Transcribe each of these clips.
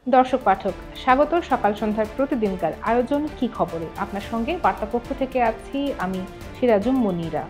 দর্শক পাঠক স্বাগত সকাল সন্ধ্যার প্রতিদিনকার আয়োজন কি খবরে। আপনার সঙ্গে বার্তাপক্ষ থেকে আছি আমি সিরাজুম মনিরা।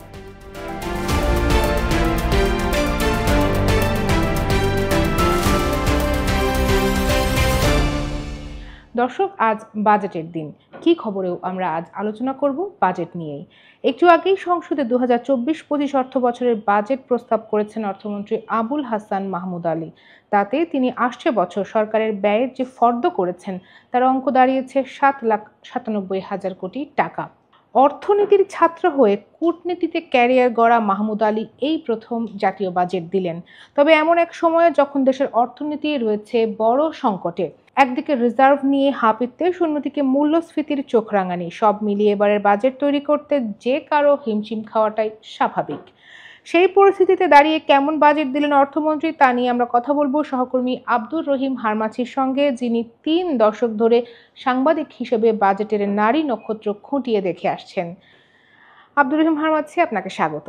দর্শক, আজ বাজেটের দিন। কি খবরেও আমরা আজ আলোচনা করব বাজেট নিয়েই। একটু আগেই সংসদে 2024-25 অর্থ বছরের বাজেট প্রস্তাব করেছেন অর্থমন্ত্রী আবুল হাসান মাহমুদ আলী। তাতে তিনি আসছে বছর সরকারের ব্যয়ের যে ফর্দ করেছেন তার অঙ্ক দাঁড়িয়েছে 7,97,000 কোটি টাকা। অর্থনীতির ছাত্র হয়ে কূটনীতিতে ক্যারিয়ার গড়া মাহমুদ আলী এই প্রথম জাতীয় বাজেট দিলেন। তবে এমন এক সময়ে যখন দেশের অর্থনীতি রয়েছে বড় সংকটে, একদিকে রিজার্ভ নিয়ে হাঁপিতে, অন্যদিকে মূল্যস্ফীতির চোখ রাঙানি, সব মিলিয়ে এবারের বাজেট তৈরি করতে যে কারো হিমশিম খাওয়াটাই স্বাভাবিক। সেই পরিস্থিতিতে দাঁড়িয়ে কেমন বাজেট দিলেন অর্থমন্ত্রী তা নিয়ে আমরা কথা বলবো সহকর্মী আব্দুর রহিম হারমাছির সঙ্গে, যিনি 3 দশক ধরে সাংবাদিক হিসেবে বাজেটের নারী নক্ষত্র খুঁটিয়ে দেখে আসছেন। আব্দুর রহিম হারমাছি, আপনাকে স্বাগত।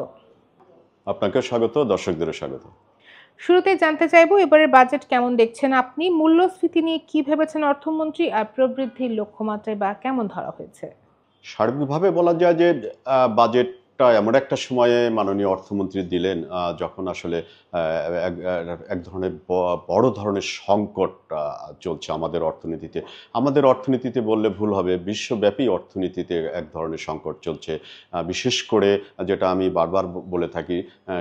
আপনাকে স্বাগত, দর্শকদেরও স্বাগত। শুরুতেই জানতে চাইবো, এবারের বাজেট কেমন দেখছেন আপনি? মূল্যস্ফীতি নিয়ে কি ভেবেছেন অর্থমন্ত্রী, আর প্রবৃদ্ধির লক্ষ্যমাত্রায় বা কেমন ধরা হয়েছে? সার্বিকভাবে বলা যায় যে বাজেটটা এমন একটা সময়ে মাননীয় অর্থমন্ত্রী দিলেন যখন আসলে এক ধরনের বড় ধরনের সংকট চলছে আমাদের অর্থনীতিতে। আমাদের অর্থনীতিতে বললে ভুল হবে, বিশ্বব্যাপী অর্থনীতিতে এক ধরনের সংকট চলছে। বিশেষ করে যেটা আমি বারবার বলে থাকি,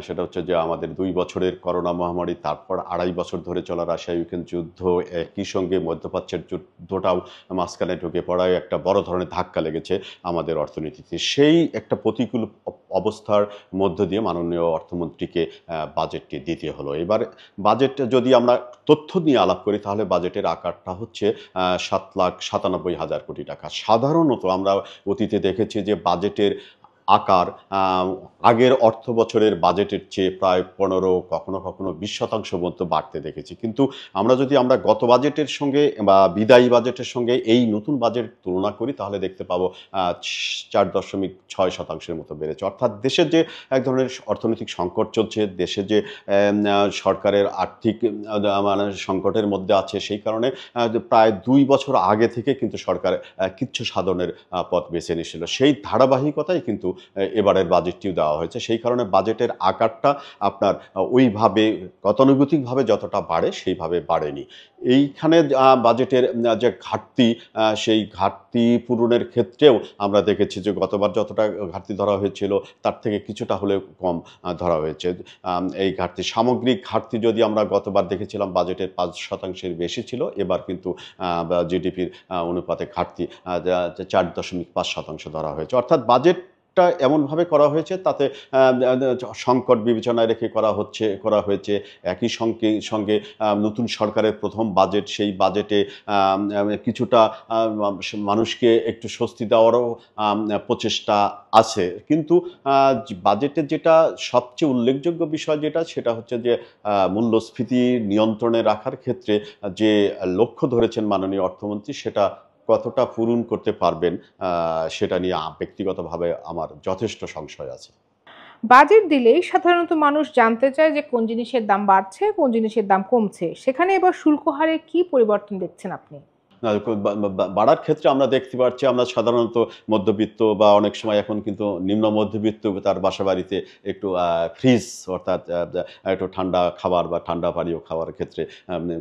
সেটা হচ্ছে যে আমাদের 2 বছরের করোনা মহামারী, তারপর 2.5 বছর ধরে চলা রাশিয়া ইউক্রেন যুদ্ধ, একই সঙ্গে মধ্যপ্রাচ্যের যুদ্ধটাও মাঝখানে ঢুকে পড়ায় একটা বড় ধরনের ধাক্কা লেগেছে আমাদের অর্থনীতিতে। সেই একটা প্রতিকূল অবস্থার মধ্য দিয়ে মাননীয় অর্থমন্ত্রীকে বাজেটটি দিতে হলো। এবার বাজেট যদি আমরা তথ্য নিয়ে আলাপ করি, তাহলে বাজেটের আকারটা হচ্ছে 7,97,000 কোটি টাকা। সাধারণত আমরা অতীতে দেখেছি যে বাজেটের আকার আগের অর্থ বছরের বাজেটের চেয়ে প্রায় 15, কখনো কখনো 20% মতো বাড়তে দেখেছি। কিন্তু আমরা গত বাজেটের সঙ্গে বা বিদায়ী বাজেটের সঙ্গে এই নতুন বাজেট তুলনা করি, তাহলে দেখতে পাবো 4.6% মতো বেড়েছে। অর্থাৎ দেশের যে এক ধরনের অর্থনৈতিক সংকট চলছে, দেশে যে সরকারের আর্থিক মানে সংকটের মধ্যে আছে, সেই কারণে প্রায় 2 বছর আগে থেকে কিন্তু সরকার কিচ্ছু সাধনের পথ বেছে নিয়েছিল। সেই ধারাবাহিকতাই কিন্তু এবারের বাজেটটিও দেওয়া হয়েছে। সেই কারণে বাজেটের আকারটা আপনার ওইভাবে গতানুগতিকভাবে যতটা বাড়ে সেইভাবে বাড়েনি। এইখানে বাজেটের যে ঘাটতি, সেই ঘাটতি পূরণের ক্ষেত্রেও আমরা দেখেছি যে গতবার যতটা ঘাটতি ধরা হয়েছিল তার থেকে কিছুটা হলেও কম ধরা হয়েছে। এই ঘাটতি, সামগ্রিক ঘাটতি যদি আমরা গতবার দেখেছিলাম বাজেটের 5% বেশি ছিল, এবার কিন্তু জিডিপির অনুপাতে ঘাটতি 4.5% ধরা হয়েছে। অর্থাৎ বাজেটটা এমনভাবে করা হয়েছে, তাতে সংকট বিবেচনায় রেখে করা হয়েছে। একই সঙ্গে নতুন সরকারের প্রথম বাজেট, সেই বাজেটে কিছুটা মানুষকে একটু স্বস্তি দেওয়ারও প্রচেষ্টা আছে। কিন্তু বাজেটের যেটা সবচেয়ে উল্লেখযোগ্য বিষয় সেটা হচ্ছে যে মূল্যস্ফীতি নিয়ন্ত্রণে রাখার ক্ষেত্রে যে লক্ষ্য ধরেছেন মাননীয় অর্থমন্ত্রী, সেটা কতটা পূরণ করতে পারবেন সেটা নিয়ে ব্যক্তিগতভাবে আমার যথেষ্ট সংশয় আছে। বাজেট দিলেই সাধারণত মানুষ জানতে চায় যে কোন জিনিসের দাম বাড়ছে, কোন জিনিসের দাম কমছে। সেখানে এবার শুল্ক হারে কি পরিবর্তন দেখছেন আপনি? না, বাড়ার ক্ষেত্রে আমরা দেখতে পাচ্ছি, আমরা সাধারণত মধ্যবিত্ত বা অনেক সময় এখন কিন্তু নিম্ন মধ্যবিত্ত তার বাসাবাড়িতে একটু ফ্রিজ, অর্থাৎ একটু ঠান্ডা খাবার বা ঠান্ডা পানীয় খাওয়ার ক্ষেত্রে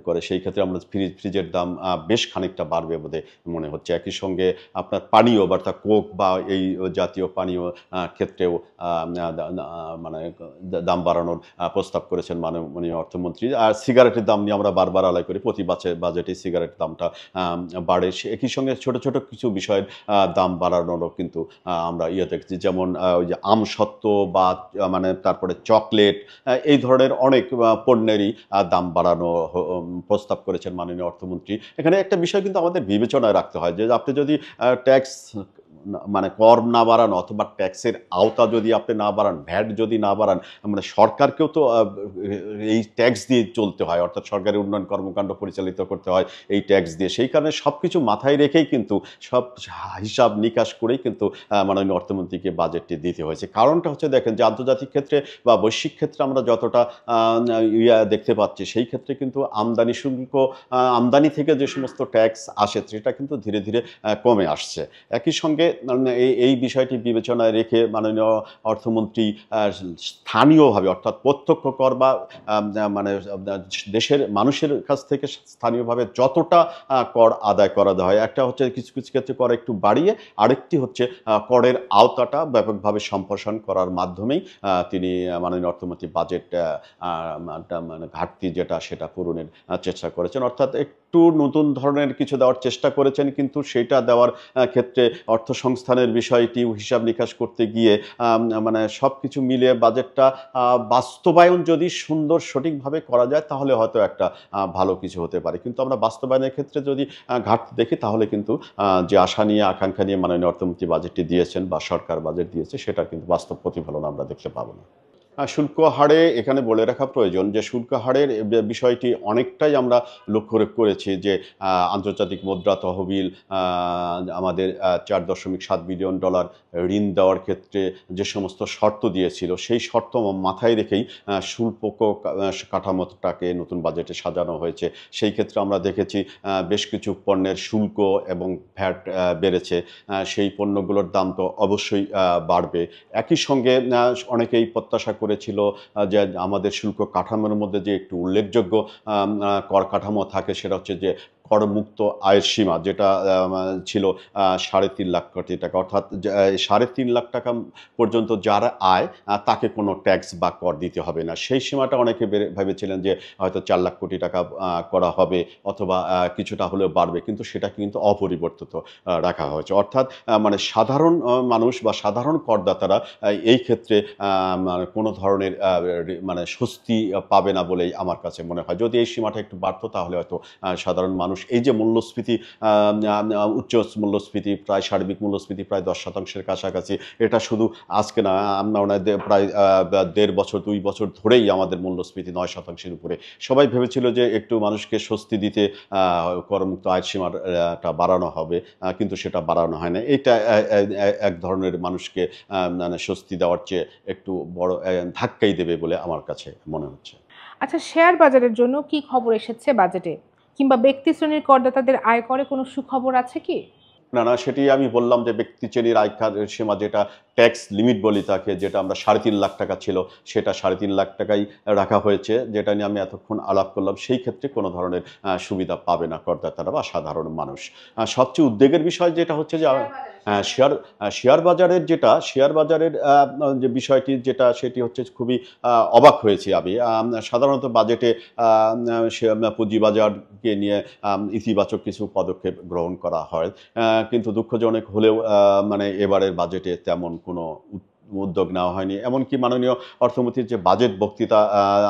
করে। সেই ক্ষেত্রে আমরা ফ্রিজের দাম বেশ খানিকটা বাড়বে বলে মনে হচ্ছে। একই সঙ্গে আপনার পানীয় বা কোক বা এই জাতীয় পানীয় ক্ষেত্রেও মানে দাম বাড়ানোর প্রস্তাব করেছেন মাননীয় অর্থমন্ত্রী। আর সিগারেটের দাম নিয়ে আমরা বারবার আলাপ করি, প্রতি বাজেটে সিগারেটের দামটা বাড়ে। একই সঙ্গে ছোট ছোট কিছু বিষয়ের দাম বাড়ানোরও কিন্তু আমরা দেখছি, যেমন ওই যে আমসত্ত্ব বা মানে তারপরে চকলেট, এই ধরনের অনেক পণ্যেরই দাম বাড়ানো প্রস্তাব করেছেন মাননীয় অর্থমন্ত্রী। এখানে একটা বিষয় কিন্তু আমাদের বিবেচনায় রাখতে হয়, যে আপনি যদি ট্যাক্স মানে কর না বাড়ানো অথবা ট্যাক্সের আওতা যদি আপনি না বাড়ান, ভ্যাট যদি না বাড়ান, মানে সরকারকেও তো এই ট্যাক্স দিয়ে চলতে হয়, অর্থাৎ সরকারের উন্নয়ন কর্মকাণ্ড পরিচালিত করতে হয় এই ট্যাক্স দিয়ে। সেই কারণে সব কিছু মাথায় রেখেই কিন্তু সব হিসাব নিকাশ করেই কিন্তু মাননীয় অর্থমন্ত্রীকে বাজেটটি দিতে হয়েছে। কারণটা হচ্ছে দেখেন যে আন্তর্জাতিক ক্ষেত্রে বা বৈশ্বিক ক্ষেত্রে আমরা যতটা দেখতে পাচ্ছি, সেই ক্ষেত্রে কিন্তু আমদানি শুল্ক, আমদানি থেকে যে সমস্ত ট্যাক্স আসে সেটা কিন্তু ধীরে ধীরে কমে আসছে। একই সঙ্গে এই বিষয়টি বিবেচনায় রেখে মাননীয় অর্থমন্ত্রী স্থানীয়ভাবে অর্থাৎ প্রত্যক্ষ কর বা মানে দেশের মানুষের কাছ থেকে স্থানীয়ভাবে যতটা কর আদায় করা হয়, একটা হচ্ছে কিছু কিছু ক্ষেত্রে কর একটু বাড়িয়ে, আরেকটি হচ্ছে করের আওতাটা ব্যাপকভাবে সম্প্রসারণ করার মাধ্যমেই তিনি মাননীয় অর্থমন্ত্রী বাজেট মানে ঘাটতি যেটা সেটা পূরণের চেষ্টা করেছেন, অর্থাৎ একটু নতুন ধরনের কিছু দেওয়ার চেষ্টা করেছেন, কিন্তু সেটা দেওয়ার ক্ষেত্রে অর্থ সংস্থানের বিষয়টি হিসাব নিকাশ করতে গিয়ে মানে সব কিছু মিলিয়ে বাজেটটা বাস্তবায়ন যদি সুন্দর সঠিকভাবে করা যায় তাহলে হয়তো একটা ভালো কিছু হতে পারে। কিন্তু আমরা বাস্তবায়নের ক্ষেত্রে যদি ঘাটতি দেখি তাহলে কিন্তু যে আশা নিয়ে আকাঙ্ক্ষা নিয়ে মাননীয় অর্থমন্ত্রী বাজেটটি দিয়েছেন বা সরকার বাজেট দিয়েছে সেটার কিন্তু বাস্তব প্রতিফলন আমরা দেখতে পাবো না। শুল্ক হারে এখানে বলে রাখা প্রয়োজন যে শুল্ক হারের বিষয়টি অনেকটাই আমরা লক্ষ্য করেছি যে আন্তর্জাতিক মুদ্রা তহবিল আমাদের $4.7 বিলিয়ন ঋণ দেওয়ার ক্ষেত্রে যে সমস্ত শর্ত দিয়েছিল সেই শর্ত মাথায় রেখেই শুল্ক কাঠামোটাকে নতুন বাজেটে সাজানো হয়েছে। সেই ক্ষেত্রে আমরা দেখেছি বেশ কিছু পণ্যের শুল্ক এবং ভ্যাট বেড়েছে, সেই পণ্যগুলোর দাম তো অবশ্যই বাড়বে। একই সঙ্গে অনেকেই প্রত্যাশা করেছিল যে আমাদের শুল্ক কাঠামোর মধ্যে যে একটু উল্লেখযোগ্য কর কাঠামো থাকে সেটা হচ্ছে যে করমুক্ত আয়ের সীমা, যেটা ছিল 3.5 লাখ কোটি টাকা, অর্থাৎ 3.5 লাখ টাকা পর্যন্ত যার আয় তাকে কোনো ট্যাক্স বা কর দিতে হবে না। সেই সীমাটা অনেকে ভেবেছিলেন যে হয়তো 4 লাখ কোটি টাকা করা হবে অথবা কিছুটা হলেও বাড়বে, কিন্তু সেটা কিন্তু অপরিবর্তিত রাখা হয়েছে। অর্থাৎ মানে সাধারণ মানুষ বা সাধারণ করদাতারা এই ক্ষেত্রে মানে কোনো ধরনের মানে স্বস্তি পাবে না বলেই আমার কাছে মনে হয়। যদি এই সীমাটা একটু বাড়তো তাহলে হয়তো সাধারণ মানুষ এই যে মূল্যস্ফীতি, উচ্চ মূল্যস্ফীতি, প্রায় সার্বিক মূল্যস্ফীতি প্রায় 10% কাছাকাছি, এটা শুধু আজকে না, আমরা প্রায় 1.5 বছর 2 বছর ধরেই আমাদের মূল্যস্ফীতি 9% উপরে। সবাই ভেবেছিল যে একটু মানুষকে স্বস্তি দিতে করমুক্ত আয়ের সীমাটা বাড়ানো হবে, কিন্তু সেটা বাড়ানো হয় না। এটা এক ধরনের মানুষকে মানে স্বস্তি দেওয়ার চেয়ে একটু বড় ধাক্কাই দেবে বলে আমার কাছে মনে হচ্ছে। আচ্ছা, শেয়ার বাজারের জন্য কি খবর এসেছে বাজেটে, কিংবা ব্যক্তি শ্রেণীর করদাতাদের আয়করে কোনো সুখবর আছে কি? না, সেটি আমি বললাম যে ব্যক্তি শ্রেণীর আয়কার সীমা, যেটা ট্যাক্স লিমিট বলি তাকে, যেটা আমরা 3.5 লাখ টাকা ছিল সেটা 3.5 লাখ টাকাই রাখা হয়েছে, যেটা নিয়ে আমি এতক্ষণ আলাপ করলাম। সেই ক্ষেত্রে কোনো ধরনের সুবিধা পাবে না করদাতারা বা সাধারণ মানুষ। সবচেয়ে উদ্বেগের বিষয় যেটা হচ্ছে যে শেয়ার বাজারের যে বিষয়টি যেটা সেটি হচ্ছে খুবই অবাক হয়েছি আমি। সাধারণত বাজেটে পুঁজিবাজারকে নিয়ে ইতিবাচক কিছু পদক্ষেপ গ্রহণ করা হয়, কিন্তু দুঃখজনক হলেও মানে এবারের বাজেটে তেমন কোনো উদ্যোগ নেওয়া হয়নি। এমনকি মাননীয় অর্থমন্ত্রীর যে বাজেট বক্তৃতা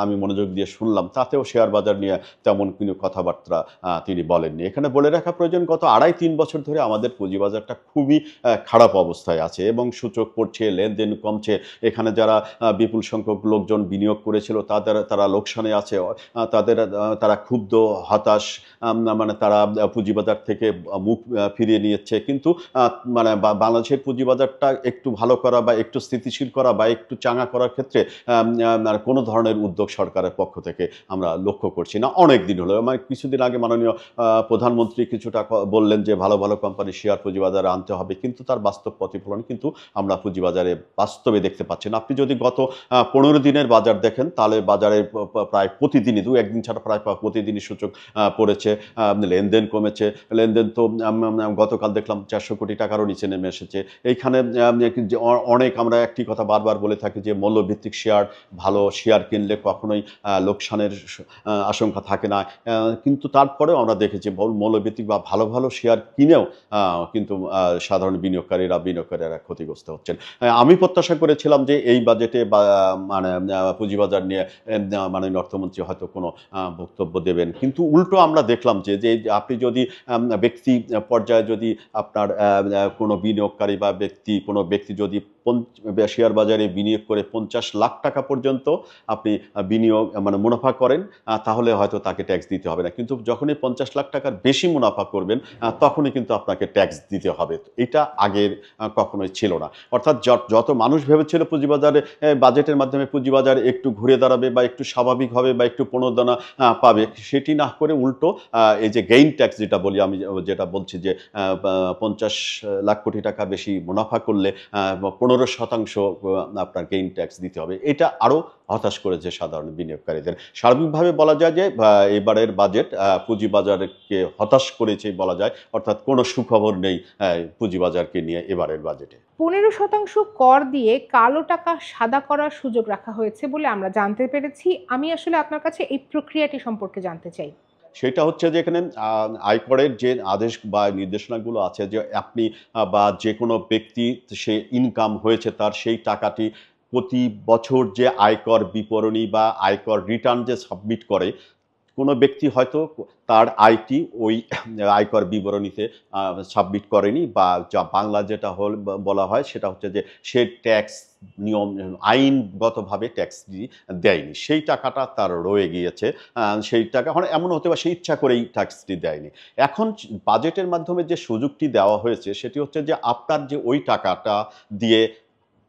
আমি মনোযোগ দিয়ে শুনলাম, তাতেও শেয়ার বাজার নিয়ে তেমন কোনো কথাবার্তা তিনি বলেননি। এখানে বলে রাখা প্রয়োজন, গত 2.5-3 বছর ধরে আমাদের পুঁজিবাজারটা খুবই খারাপ অবস্থায় আছে এবং সূচক পড়ছে, লেনদেন কমছে। এখানে যারা বিপুল সংখ্যক লোকজন বিনিয়োগ করেছিল তারা লোকসানে আছে, তারা ক্ষুব্ধ, হতাশ, মানে তারা পুঁজিবাজার থেকে মুখ ফিরিয়ে নিয়েছে। কিন্তু মানে বাংলাদেশের পুঁজিবাজারটা একটু ভালো করা বা একটু স্থিতিশীল করা বা একটু চাঙা করার ক্ষেত্রে কোনো ধরনের উদ্যোগ সরকারের পক্ষ থেকে আমরা লক্ষ্য করছি না অনেক দিন হলো। মানে কিছুদিন আগে মাননীয় প্রধানমন্ত্রী কিছুটা বললেন যে ভালো ভালো কোম্পানি শেয়ার পুঁজিবাজারে আনতে হবে, কিন্তু তার বাস্তব প্রতিফলন কিন্তু আমরা পুঁজিবাজারে বাস্তবে দেখতে পাচ্ছি না। আপনি যদি গত 15 দিনের বাজার দেখেন তাহলে বাজারে প্রায় প্রতিদিনই, 2-1 দিন ছাড়া প্রায় প্রতিদিনই সূচক পড়েছে, লেনদেন কমেছে। লেনদেন তো গতকাল দেখলাম 400 কোটি টাকারও নিচে নেমে এসেছে। এইখানে অনেক আমরা একটি কথা বারবার বলে থাকি যে মূল্যভিত্তিক শেয়ার, ভালো শেয়ার কিনলে কখনোই লোকসানের আশঙ্কা থাকে না। কিন্তু তারপরেও আমরা দেখেছি মূল্যভিত্তিক বা ভালো ভালো শেয়ার কিনেও কিন্তু সাধারণ বিনিয়োগকারীরা ক্ষতিগ্রস্ত হচ্ছেন। আমি প্রত্যাশা করেছিলাম যে এই বাজেটে বা মানে পুঁজিবাজার নিয়ে মাননীয় অর্থমন্ত্রী হয়তো কোনো বক্তব্য দেবেন, কিন্তু উল্টো আমরা দেখলাম যে আপনি যদি ব্যক্তি পর্যায়ে যদি আপনার কোনো বিনিয়োগকারী বা কোনো ব্যক্তি যদি শেয়ার বাজারে বিনিয়োগ করে 50 লাখ টাকা পর্যন্ত আপনি বিনিয়োগ মানে মুনাফা করেন, তাহলে হয়তো তাকে ট্যাক্স দিতে হবে না। কিন্তু যখনই 50 লাখ টাকার বেশি মুনাফা করবেন তখনই কিন্তু আপনাকে ট্যাক্স দিতে হবে। এটা আগের কখনোই ছিল না। অর্থাৎ যত মানুষ ভেবেছিল পুঁজিবাজারে বাজেটের মাধ্যমে পুঁজিবাজার একটু ঘুরে দাঁড়াবে বা একটু স্বাভাবিক হবে বা একটু প্রণোদনা পাবে, সেটি না করে উল্টো এই যে গেইন ট্যাক্স যেটা বলি, আমি যেটা বলছি যে 50 লাখ কোটি টাকা বেশি মুনাফা করলে 15% আপনার গেইন ট্যাক্স দিতে হবে। এটা আরও হতাশ করেছে সাধারণ বিনিয়োগকারীদের। সার্বিকভাবে বলা যায় যে এবারের বাজেট পুঁজিবাজারকে হতাশ করেছে বলা যায়, অর্থাৎ কোনো সুখবর নেই পুঁজিবাজারকে নিয়ে এবারের বাজেটে। 15% কর দিয়ে কালো টাকা সাদা করার সুযোগ রাখা হয়েছে বলে আমরা জানতে পেরেছি। আমি আসলে আপনার কাছে এই প্রক্রিয়াটি সম্পর্কে জানতে চাই। সেটা হচ্ছে যে এখানে আয়করের যে আদেশ বা নির্দেশনাগুলো আছে যে আপনি বা যে কোনো ব্যক্তি সে ইনকাম হয়েছে তার সেই টাকাটি প্রতি বছর যে আয়কর বিবরণী বা আয়কর রিটার্ন যে সাবমিট করে, কোনো ব্যক্তি হয়তো তার আয়টি ওই আয়কর বিবরণীতে সাবমিট করেনি, বা যা বাংলা যেটা বলা হয় সেটা হচ্ছে যে সে ট্যাক্স নিয়ম আইনগতভাবে ট্যাক্স দেয়নি, সেই টাকাটা তার রয়ে গিয়েছে। সেই টাকা এমন হতে পারে সে ইচ্ছা করেই ট্যাক্সটি দেয়নি। এখন বাজেটের মাধ্যমে যে সুযোগটি দেওয়া হয়েছে সেটি হচ্ছে যে আপনার যে ওই টাকাটা দিয়ে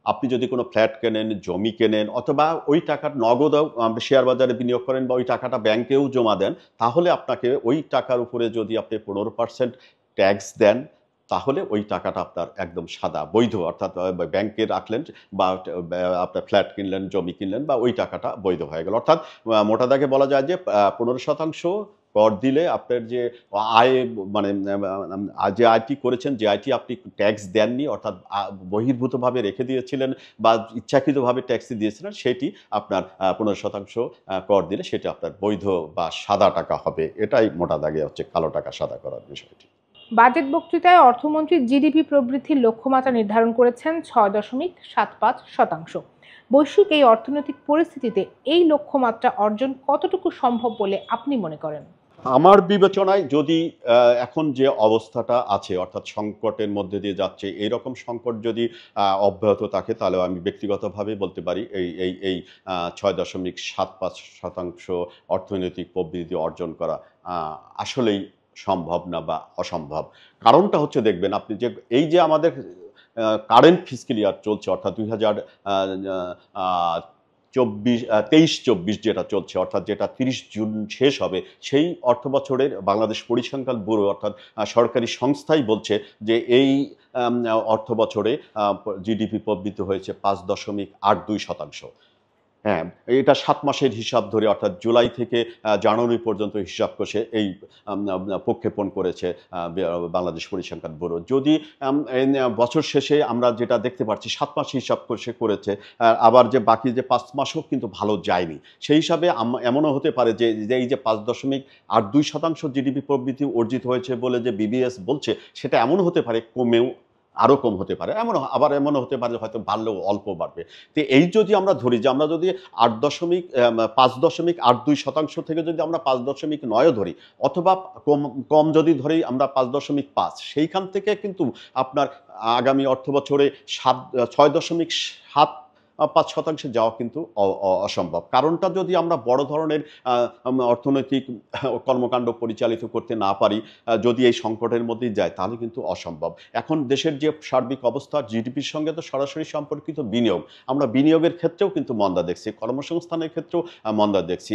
আপনি যদি কোনো ফ্ল্যাট কেনেন, জমি কেনেন, অথবা ওই টাকার নগদও শেয়ার বাজারে বিনিয়োগ করেন বা ওই টাকাটা ব্যাংকেও জমা দেন, তাহলে আপনাকে ওই টাকার উপরে যদি আপনি 15% ট্যাক্স দেন, তাহলে ওই টাকাটা আপনার একদম সাদা বৈধ, অর্থাৎ ব্যাংকে রাখলেন বা আপনার ফ্ল্যাট কিনলেন, জমি কিনলেন, বা ওই টাকাটা বৈধ হয়ে গেল। অর্থাৎ মোটা দাগে বলা যায় যে 15% কর দিলে আপনার যে আয় মানে যে আয়টি করেছেন, যে আয়টি আপনি ট্যাক্স দেননি, অর্থাৎ বহির্ভূতভাবে রেখে দিয়েছিলেন বা ইচ্ছাকৃতভাবে ট্যাক্সি দিয়েছিলেন, সেটি আপনার 15% কর দিলে সেটি আপনার বৈধ বা সাদা টাকা হবে। এটাই মোটা দাগে হচ্ছে কালো টাকা সাদা করার বিষয়টি। বাজেট বক্তৃতায় অর্থমন্ত্রী জিডিপি প্রবৃদ্ধির লক্ষ্যমাত্রা নির্ধারণ করেছেন 6.75%। বৈশ্বিক এই অর্থনৈতিক পরিস্থিতিতে এই লক্ষ্যমাত্রা অর্জন কতটুকু সম্ভব বলে আপনি মনে করেন? আমার বিবেচনায় যদি এখন যে অবস্থাটা আছে, অর্থাৎ সংকটের মধ্যে দিয়ে যাচ্ছে, এইরকম সংকট যদি অব্যাহত থাকে, তাহলে আমি ব্যক্তিগতভাবে বলতে পারি এই 6.75% অর্থনৈতিক প্রবৃদ্ধি অর্জন করা আসলেই সম্ভব না বা অসম্ভব। কারণটা হচ্ছে দেখবেন আপনি যে এই যে আমাদের কারেন্ট ফিসক্যাল ইয়ার চলছে, অর্থাৎ 23-24 যেটা চলছে, অর্থাৎ যেটা 30 জুন শেষ হবে, সেই অর্থবছরের বাংলাদেশ পরিসংখ্যান ব্যুরো অর্থাৎ সরকারি সংস্থাই বলছে যে এই অর্থবছরে জিডিপি প্রবৃদ্ধি হয়েছে 5.82%। হ্যাঁ, এটা 7 মাসের হিসাব ধরে, অর্থাৎ জুলাই থেকে জানুয়ারি পর্যন্ত হিসাব করে এই প্রক্ষেপণ করেছে বাংলাদেশ পরিসংখ্যান ব্যুরো। যদি বছর শেষে আমরা যেটা দেখতে পাচ্ছি 7 মাস হিসাব করেছে, আবার যে বাকি যে 5 মাসও কিন্তু ভালো যায়নি। সেই হিসাবে এমনও হতে পারে যে এই যে 5.82% জিডিপি প্রবৃদ্ধি অর্জিত হয়েছে বলে যে বিবিএস বলছে, সেটা এমন হতে পারে কমেও আরও কম হতে পারে, আবার এমনও হতে পারে হয়তো বাড়লেও অল্প বাড়বে। তো এই যদি আমরা ধরি যে আমরা যদি 5.82% থেকে যদি আমরা 5.9 ধরি, অথবা কম যদি ধরি আমরা 5.5, সেইখান থেকে কিন্তু আপনার আগামী অর্থবছরে 6.75% যাওয়া কিন্তু অসম্ভব। কারণটা যদি আমরা বড় ধরনের অর্থনৈতিক কর্মকাণ্ড পরিচালিত করতে না পারি, যদি এই সংকটের মধ্যেই যায়, তাহলে কিন্তু অসম্ভব। এখন দেশের যে সার্বিক অবস্থা, জিডিপির সঙ্গে তো সরাসরি সম্পর্কিত বিনিয়োগ, আমরা বিনিয়োগের ক্ষেত্রেও কিন্তু মন্দা দেখছি, কর্মসংস্থানের ক্ষেত্রেও মন্দা দেখছি,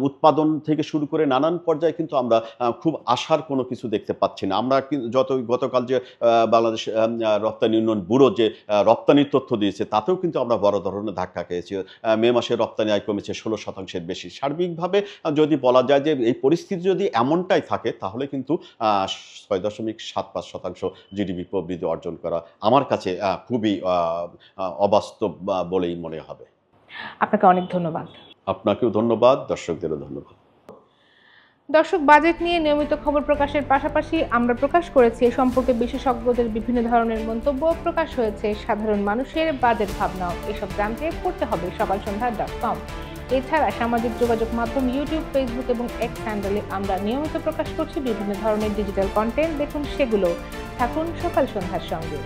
উৎপাদন থেকে শুরু করে নানান পর্যায়ে কিন্তু আমরা খুব আশার কোনো কিছু দেখতে পাচ্ছি না। আমরা গতকাল যে বাংলাদেশ রপ্তানি উন্নয়ন ব্যুরো যে রপ্তানির তথ্য দিয়েছে, তাতেও কিন্তু কিন্তু আমরা বড় ধরনের ধাক্কা খেয়েছি। মে মাসে রপ্তানি আয় কমেছে 16% বেশি। সার্বিকভাবে যদি বলা যায় যে এই পরিস্থিতি যদি এমনটাই থাকে তাহলে কিন্তু 6.75% জিডিপি প্রবৃদ্ধি অর্জন করা আমার কাছে খুবই অবাস্তব বলেই মনে হবে। আপনাকে অনেক ধন্যবাদ। আপনাকেও ধন্যবাদ, দর্শকদেরও ধন্যবাদ। দর্শক, বাজেট নিয়ে নিয়মিত খবর প্রকাশের পাশাপাশি আমরা প্রকাশ করেছি এ সম্পর্কে বিশেষজ্ঞদের বিভিন্ন ধরনের মন্তব্য, প্রকাশ হয়েছে সাধারণ মানুষের বাজেট ভাবনাও। এসব জানতে পড়তে হবে সকালসন্ধ্যা.com। এছাড়া সামাজিক যোগাযোগ মাধ্যম ইউটিউব, ফেসবুক এবং এক্স হ্যান্ডেলে আমরা নিয়মিত প্রকাশ করছি বিভিন্ন ধরনের ডিজিটাল কন্টেন্ট। দেখুন সেগুলো। থাকুন সকাল সন্ধ্যার সঙ্গে।